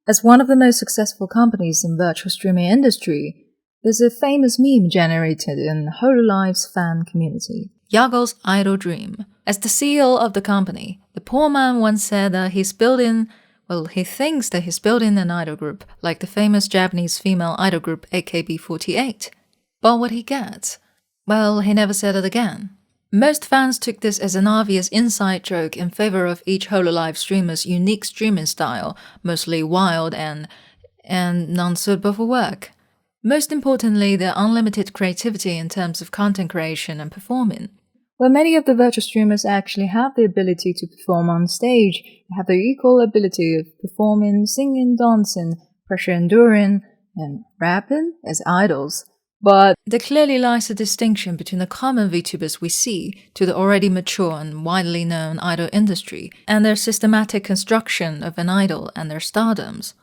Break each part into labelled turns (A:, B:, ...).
A: As one of the most successful companies in virtual streaming industry, there's a famous meme generated in hololive's fan community.
B: Yago's idol dream. As the CEO of the company, the poor man once said that he thinks that he's building an idol group like the famous Japanese female idol group AKB48. But what he gets? Well, he never said it again. Most fans took this as an obvious inside joke in favor of each hololive streamer's unique streaming style, mostly wild and non-suitable for work. Most importantly, their unlimited creativity in terms of content creation and performing.
A: Well, many of the virtual streamers actually have the ability to perform on stage, have the equal ability of performing, singing, dancing, pressure enduring, and rapping as idols. But
B: there clearly lies a distinction between the common VTubers we see to the already mature and widely known idol industry and their systematic construction of an idol and their stardoms.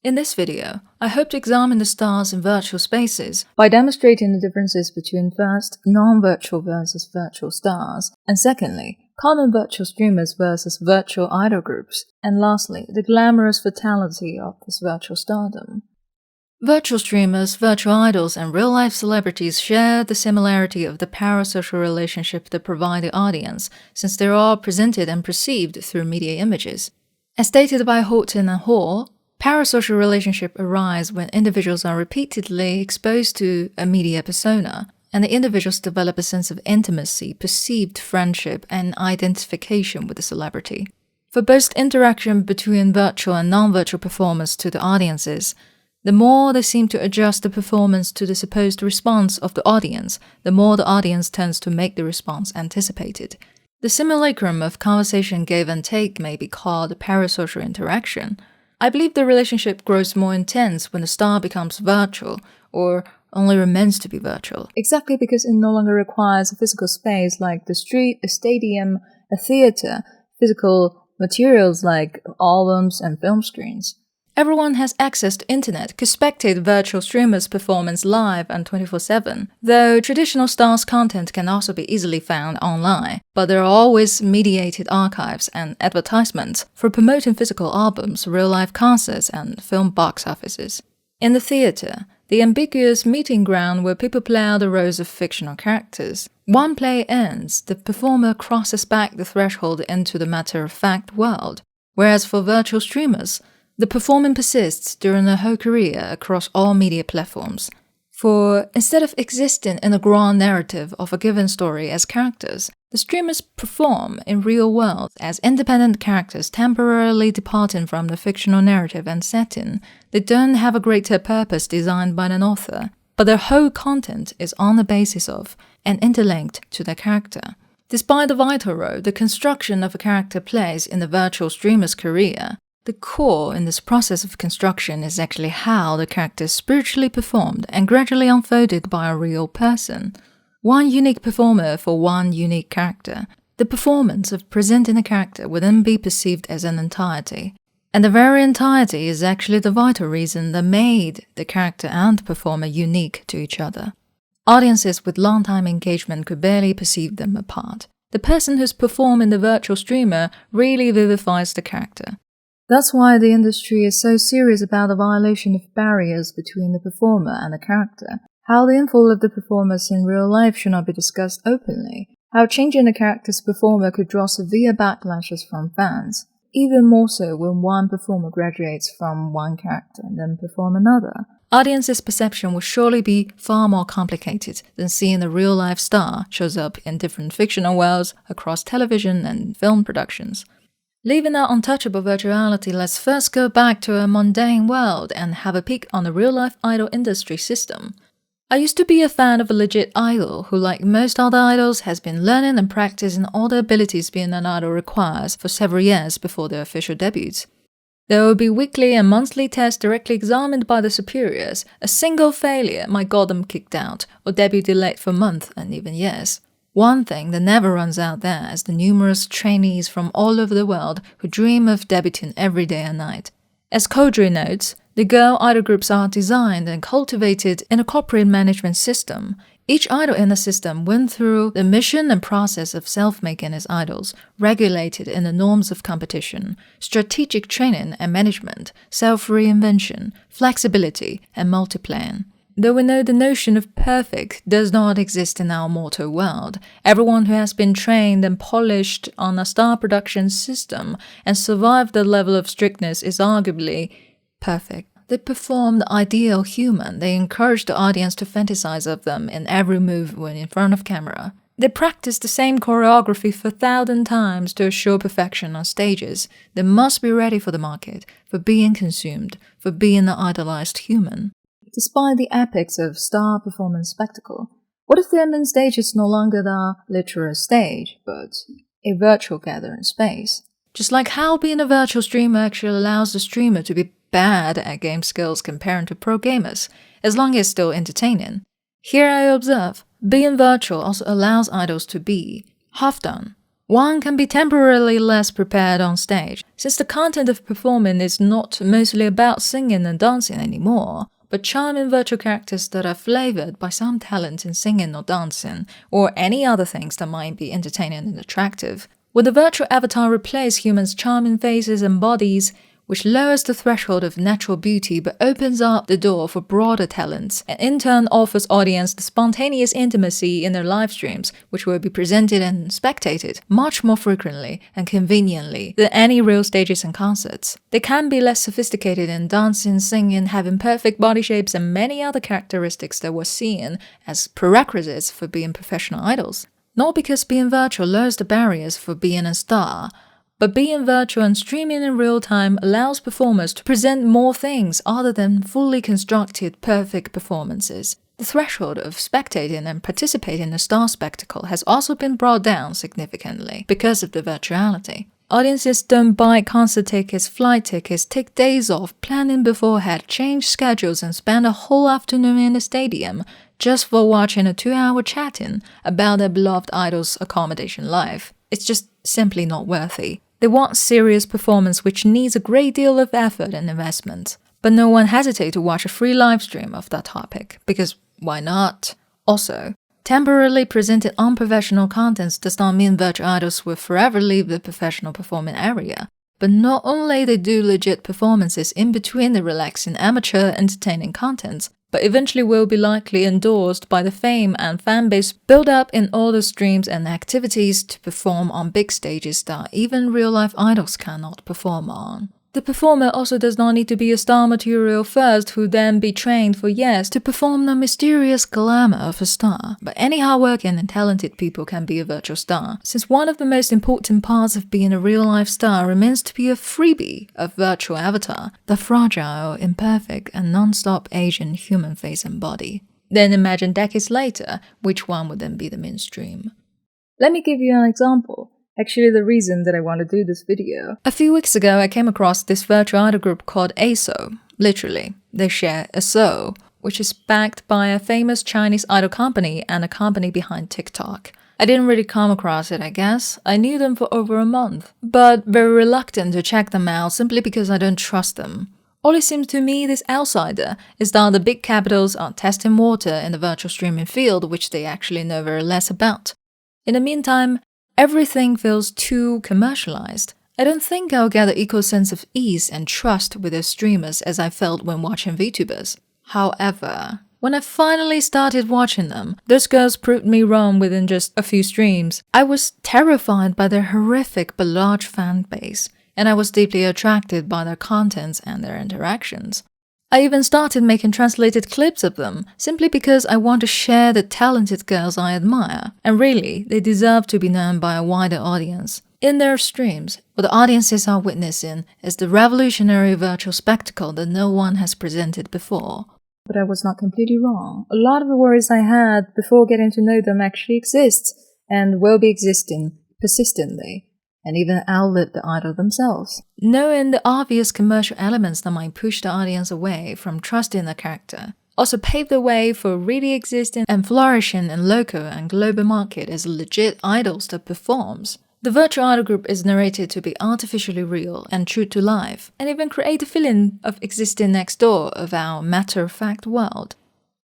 B: In this video, I hope to examine the stars in virtual spaces
A: by demonstrating the differences between first, non-virtual versus virtual stars, and secondly, common virtual streamers versus virtual idol groups, and lastly, the glamorous fatality of this virtual stardom.
B: Virtual streamers, virtual idols, and real-life celebrities share the similarity of the parasocial relationship they provide the audience, since they are all presented and perceived through media images. As stated by Horton and Wohl, parasocial relationships arise when individuals are repeatedly exposed to a media persona, and the individuals develop a sense of intimacy, perceived friendship, and identification with the celebrity. For both interaction between virtual and non-virtual performers to the audiences, the more they seem to adjust the performance to the supposed response of the audience, the more the audience tends to make the response anticipated. The simulacrum of conversation give and take may be called parasocial interaction. I believe the relationship grows more intense when the star becomes virtual, or only remains to be virtual.
A: Exactly because it no longer requires a physical space like the street, a stadium, a theater, physical materials like albums and film screens.
B: Everyone has access to internet, could spectate virtual streamers' performance live and 24/7, though traditional stars' content can also be easily found online, but there are always mediated archives and advertisements for promoting physical albums, real-life concerts, and film box offices. In the theater, the ambiguous meeting ground where people play out the roles of fictional characters. One play ends, the performer crosses back the threshold into the matter-of-fact world, whereas for virtual streamers, the performance persists during their whole career across all media platforms. For instead of existing in the grand narrative of a given story as characters, the streamers perform in real world as independent characters temporarily departing from the fictional narrative and setting. They don't have a greater purpose designed by an author, but their whole content is on the basis of and interlinked to their character. Despite the vital role the construction of a character plays in the virtual streamer's career, the core in this process of construction is actually how the character is spiritually performed and gradually unfolded by a real person. One unique performer for one unique character. The performance of presenting a character would then be perceived as an entirety. And the very entirety is actually the vital reason that made the character and performer unique to each other. Audiences with long-time engagement could barely perceive them apart. The person who's performing the virtual streamer really vivifies the character.
A: That's why the industry is so serious about the violation of barriers between the performer and the character, how the infall of the performers in real life should not be discussed openly, how changing the character's performer could draw severe backlashes from fans, even more so when one performer graduates from one character and then perform another.
B: Audiences' perception will surely be far more complicated than seeing a real-life star shows up in different fictional worlds across television and film productions. Leaving out untouchable virtuality, let's first go back to a mundane world and have a peek on the real-life idol industry system. I used to be a fan of a legit idol who, like most other idols, has been learning and practicing all the abilities being an idol requires for several years before their official debuts. There will be weekly and monthly tests directly examined by the superiors. A single failure might got them kicked out, or debut delayed for months and even years. One thing that never runs out there is the numerous trainees from all over the world who dream of debuting every day and night. As Couldry notes, the girl idol groups are designed and cultivated in a corporate management system. Each idol in the system went through the mission and process of self-making its idols, regulated in the norms of competition, strategic training and management, self-reinvention, flexibility, and multiplaying. Though we know the notion of perfect does not exist in our mortal world, everyone who has been trained and polished on a star production system and survived the level of strictness is arguably perfect. They perform the ideal human. They encourage the audience to fantasize of them in every move when in front of camera. They practice the same choreography for 1,000 times to assure perfection on stages. They must be ready for the market, for being consumed, for being the idolized human.
A: Despite the epics of star performance spectacle, what if the ending stage is no longer the literal stage, but a virtual gathering space?
B: Just like how being a virtual streamer actually allows the streamer to be bad at game skills compared to pro gamers, as long as still entertaining. Here I observe, being virtual also allows idols to be half-done. One can be temporarily less prepared on stage, since the content of performing is not mostly about singing and dancing anymore, but charming virtual characters that are flavored by some talent in singing or dancing, or any other things that might be entertaining and attractive. When the virtual avatar replaces humans' charming faces and bodies, which lowers the threshold of natural beauty but opens up the door for broader talents, and in turn offers audience the spontaneous intimacy in their live streams, which will be presented and spectated much more frequently and conveniently than any real stages and concerts. They can be less sophisticated in dancing, singing, having perfect body shapes, and many other characteristics that were seen as prerequisites for being professional idols. Not because being virtual lowers the barriers for being a star, but being virtual and streaming in real time allows performers to present more things other than fully constructed, perfect performances. The threshold of spectating and participating in a star spectacle has also been brought down significantly because of the virtuality. Audiences don't buy concert tickets, flight tickets, take days off, planning beforehand, change schedules, and spend a whole afternoon in the stadium just for watching a 2-hour chatting about their beloved idol's accommodation life. It's just simply not worthy. They want serious performance which needs a great deal of effort and investment. But no one hesitates to watch a free live stream of that topic, because why not? Also, temporarily presented unprofessional contents does not mean virtual idols will forever leave the professional performing area. But not only they do legit performances in between the relaxing amateur entertaining contents, but eventually will be likely endorsed by the fame and fanbase built up in all the streams and activities to perform on big stages that even real-life idols cannot perform on. The performer also does not need to be a star material first who then be trained for years to perform the mysterious glamour of a star. But any hardworking and talented people can be a virtual star, since one of the most important parts of being a real-life star remains to be a freebie of virtual avatar, the fragile, imperfect, and non-stop Asian human face and body. Then imagine decades later, which one would then be the mainstream?
A: Let me give you an example. Actually, the reason that I want to do this video.
B: A few weeks ago, I came across this virtual idol group called ASO. Literally, they share a soul, which is backed by a famous Chinese idol company and a company behind TikTok. I didn't really come across it, I guess. I knew them for over a month, but very reluctant to check them out simply because I don't trust them. All it seems to me this outsider is that the big capitals are testing water in the virtual streaming field, which they actually know very less about. In the meantime, everything feels too commercialized. I don't think I'll get the equal sense of ease and trust with the streamers as I felt when watching VTubers. However, when I finally started watching them, those girls proved me wrong within just a few streams. I was terrified by their horrific but large fan base, and I was deeply attracted by their contents and their interactions. I even started making translated clips of them, simply because I want to share the talented girls I admire, and really, they deserve to be known by a wider audience. In their streams, what the audiences are witnessing is the revolutionary virtual spectacle that no one has presented before.
A: But I was not completely wrong. A lot of the worries I had before getting to know them actually exist, and will be existing persistently, and even outlive the idol themselves.
B: Knowing the obvious commercial elements that might push the audience away from trusting the character also paved the way for really existing and flourishing in local and global market as legit idols that performs. The virtual idol group is narrated to be artificially real and true to life, and even create a feeling of existing next door of our matter-of-fact world.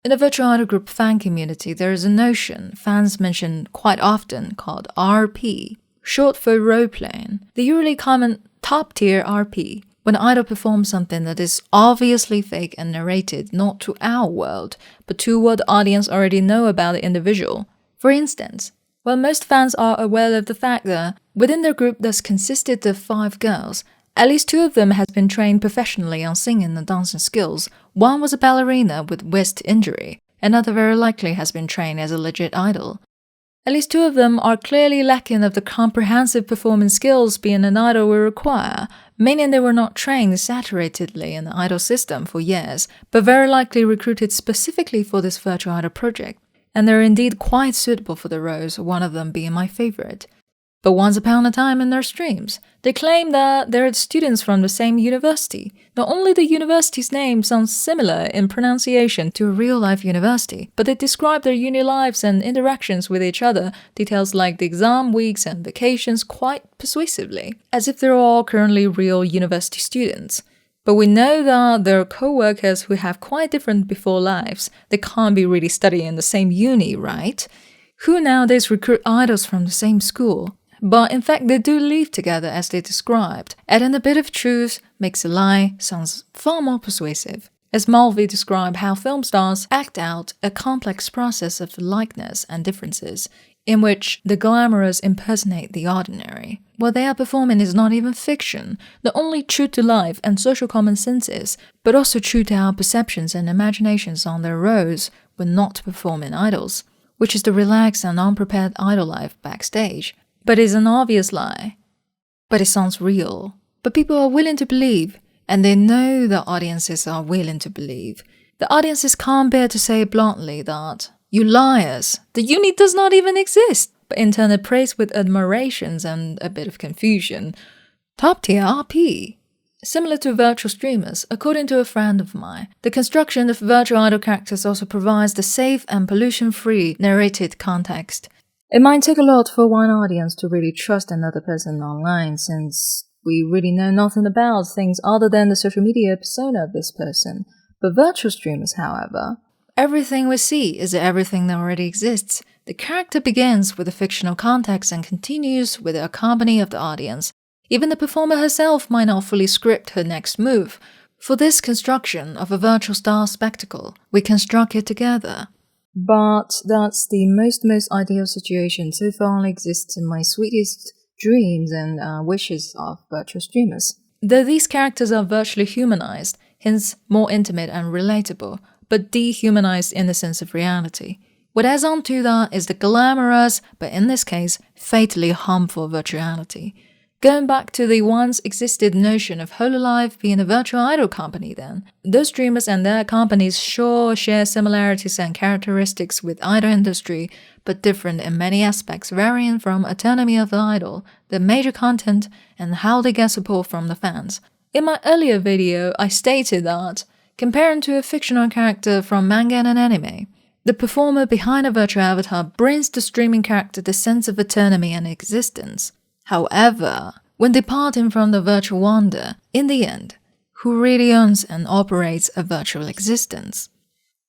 B: In the virtual idol group fan community, there is a notion fans mention quite often called RP, short for role-playing. The usually common top-tier RP, when an idol performs something that is obviously fake and narrated not to our world, but to what the audience already know about the individual. For instance, while most fans are aware of the fact that within their group that consisted of 5 girls, at least 2 of them has been trained professionally on singing and dancing skills. One was a ballerina with wrist injury. Another very likely has been trained as a legit idol. At least 2 of them are clearly lacking of the comprehensive performance skills being an idol will require, meaning they were not trained saturatedly in the idol system for years, but very likely recruited specifically for this virtual idol project. And they're indeed quite suitable for the roles, one of them being my favorite. But once upon a time in their streams, they claim that they're students from the same university. Not only the university's name sounds similar in pronunciation to a real-life university, but they describe their uni lives and interactions with each other, details like the exam weeks and vacations quite persuasively, as if they're all currently real university students. But we know that they're co-workers who have quite different before lives. They can't be really studying in the same uni, right? Who nowadays recruit idols from the same school? But in fact, they do live together as they described, adding a bit of truth makes a lie sounds far more persuasive. As Mulvey described how film stars act out a complex process of likeness and differences, in which the glamorous impersonate the ordinary. What they are performing is not even fiction, not only true to life and social common senses, but also true to our perceptions and imaginations on their roles when not performing idols, which is the relaxed and unprepared idol life backstage. But it's an obvious lie. But it sounds real. But people are willing to believe, and they know the audiences are willing to believe. The audiences can't bear to say bluntly that, "You liars, the uni does not even exist," but in turn praise with admirations and a bit of confusion. Top tier RP. Similar to virtual streamers, according to a friend of mine, the construction of virtual idol characters also provides the safe and pollution-free narrated context.
A: It might take a lot for one audience to really trust another person online, since we really know nothing about things other than the social media persona of this person. But virtual streamers, however,
B: everything we see is everything that already exists. The character begins with a fictional context and continues with the accompany of the audience. Even the performer herself might not fully script her next move. For this construction of a virtual star spectacle, we construct it together.
A: But that's the most ideal situation so far only exists in my sweetest dreams and wishes of virtual streamers.
B: Though these characters are virtually humanized, hence more intimate and relatable, but dehumanized in the sense of reality. What adds on to that is the glamorous, but in this case, fatally harmful virtuality. Going back to the once existed notion of hololive being a virtual idol company then, those streamers and their companies sure share similarities and characteristics with idol industry, but different in many aspects varying from autonomy of the idol, the major content, and how they get support from the fans. In my earlier video, I stated that, comparing to a fictional character from manga and anime, the performer behind a virtual avatar brings the streaming character the sense of autonomy and existence. However, when departing from the virtual wonder, in the end, who really owns and operates a virtual existence?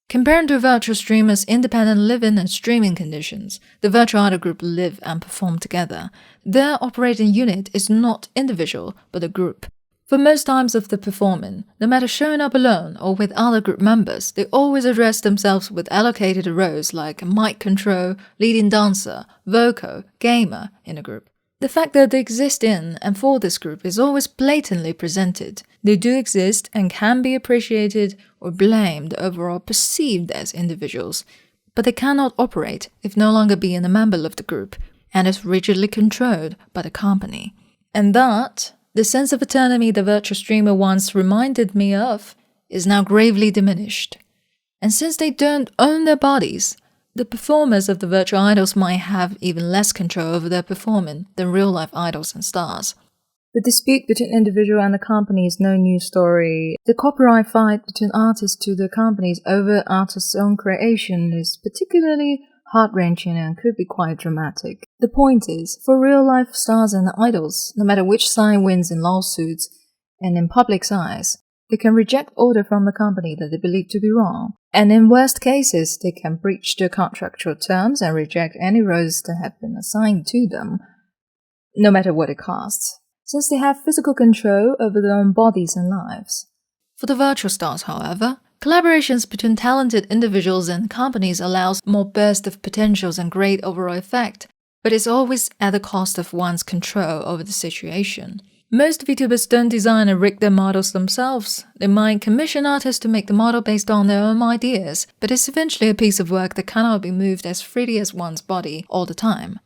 B: Comparing to virtual streamers' independent living and streaming conditions, the virtual idol group live and perform together. Their operating unit is not individual, but a group. For most times of the performing, no matter showing up alone or with other group members, they always address themselves with allocated roles like mic control, leading dancer, vocal, gamer in a group. The fact that they exist in and for this group is always blatantly presented. They do exist and can be appreciated or blamed over or perceived as individuals, but they cannot operate if no longer being a member of the group and is rigidly controlled by the company. And that, the sense of autonomy the virtual streamer once reminded me of, is now gravely diminished. And since they don't own their bodies, the performers of the virtual idols might have even less control over their performing than real-life idols and stars.
A: The dispute between individual and the company is no new story. The copyright fight between artists to the companies over artists' own creation is particularly heart-wrenching and could be quite dramatic. The point is, for real-life stars and idols, no matter which side wins in lawsuits and in public's eyes, They can reject order from the company that they believe to be wrong. And in worst cases, they can breach the contractual terms and reject any roles that have been assigned to them, no matter what it costs, since they have physical control over their own bodies and lives.
B: For the virtual stars, however, collaborations between talented individuals and companies allows more burst of potentials and great overall effect, but it's always at the cost of one's control over the situation. Most VTubers don't design and rig their models themselves. They might commission artists to make the model based on their own ideas, but it's eventually a piece of work that cannot be moved as freely as one's body all the time.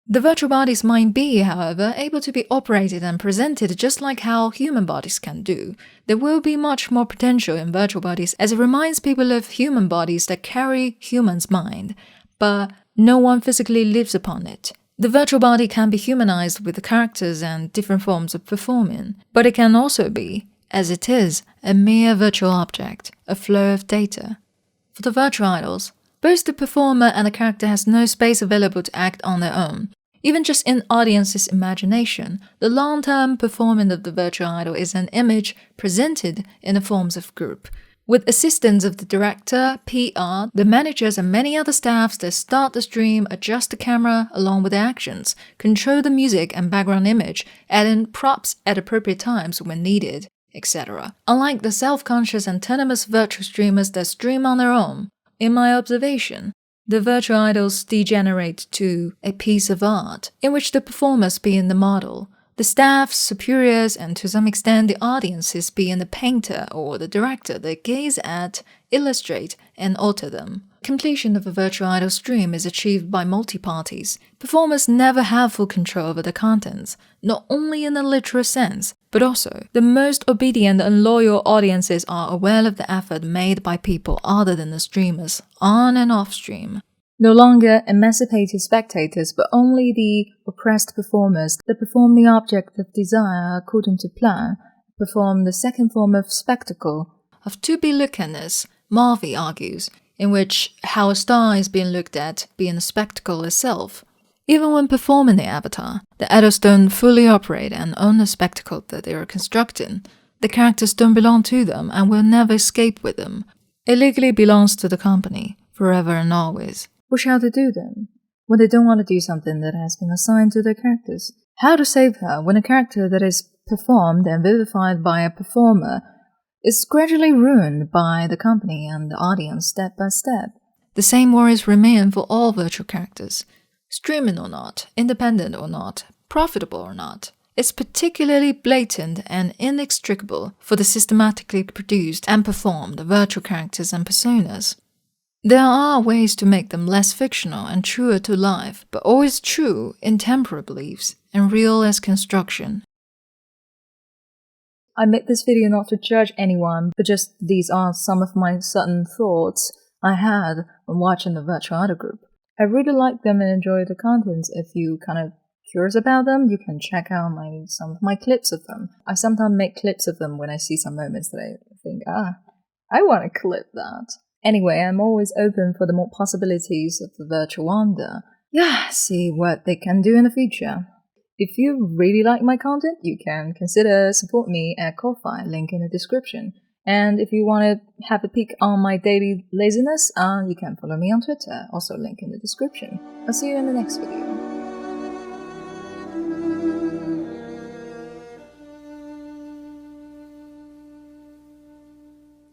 B: The virtual bodies might be, however, able to be operated and presented just like how human bodies can do. There will be much more potential in virtual bodies as it reminds people of human bodies that carry humans' mind, but no one physically lives upon it. The virtual body can be humanized with the characters and different forms of performing, but it can also be, as it is, a mere virtual object, a flow of data. For the virtual idols, both the performer and the character has no space available to act on their own. Even just in audience's imagination, the long-term performance of the virtual idol is an image presented in the forms of group. With assistance of the director, PR, the managers and many other staffs that start the stream, adjust the camera along with the actions, control the music and background image, add in props at appropriate times when needed, etc. Unlike the self-conscious and autonomous virtual streamers that stream on their own, in my observation, the virtual idols degenerate to a piece of art, in which the performers being the model, the staff, superiors, and to some extent the audiences being the painter or the director that gaze at, illustrate, and alter them. Completion of a virtual idol stream is achieved by multi-parties. Performers never have full control over the contents, not only in the literal sense, but also the most obedient and loyal audiences are aware of the effort made by people other than the streamers, on and off stream.
A: No longer emancipated spectators, but only the oppressed performers that perform the object of desire according to plan, perform the second form of spectacle.
B: Of to-be-lookedness, Mulvey argues, in which how a star is being looked at being a spectacle itself. Even when performing the avatar, the idols don't fully operate and own the spectacle that they are constructing. The characters don't belong to them and will never escape with them. It legally belongs to the company, forever and always.
A: What shall they do then, when they don't want to do something that has been assigned to their characters? How to save her when a character that is performed and vivified by a performer is gradually ruined by the company and the audience step by step?
B: The same worries remain for all virtual characters. Streaming or not, independent or not, profitable or not, it's particularly blatant and inextricable for the systematically produced and performed virtual characters and personas. There are ways to make them less fictional and truer to life, but always true in temporal beliefs and real as construction.
A: I made this video not to judge anyone, but just these are some of my sudden thoughts I had when watching the virtual idol group. I really like them and enjoy the contents. If you kind of curious about them, you can check out some of my clips of them. I sometimes make clips of them when I see some moments that I think, I want to clip that. Anyway, I'm always open for the more possibilities of the virtual wonder. See what they can do in the future. If you really like my content, you can consider support me at Ko-Fi, link in the description. And if you want to have a peek on my daily laziness, you can follow me on Twitter, also link in the description. I'll see you in the next video.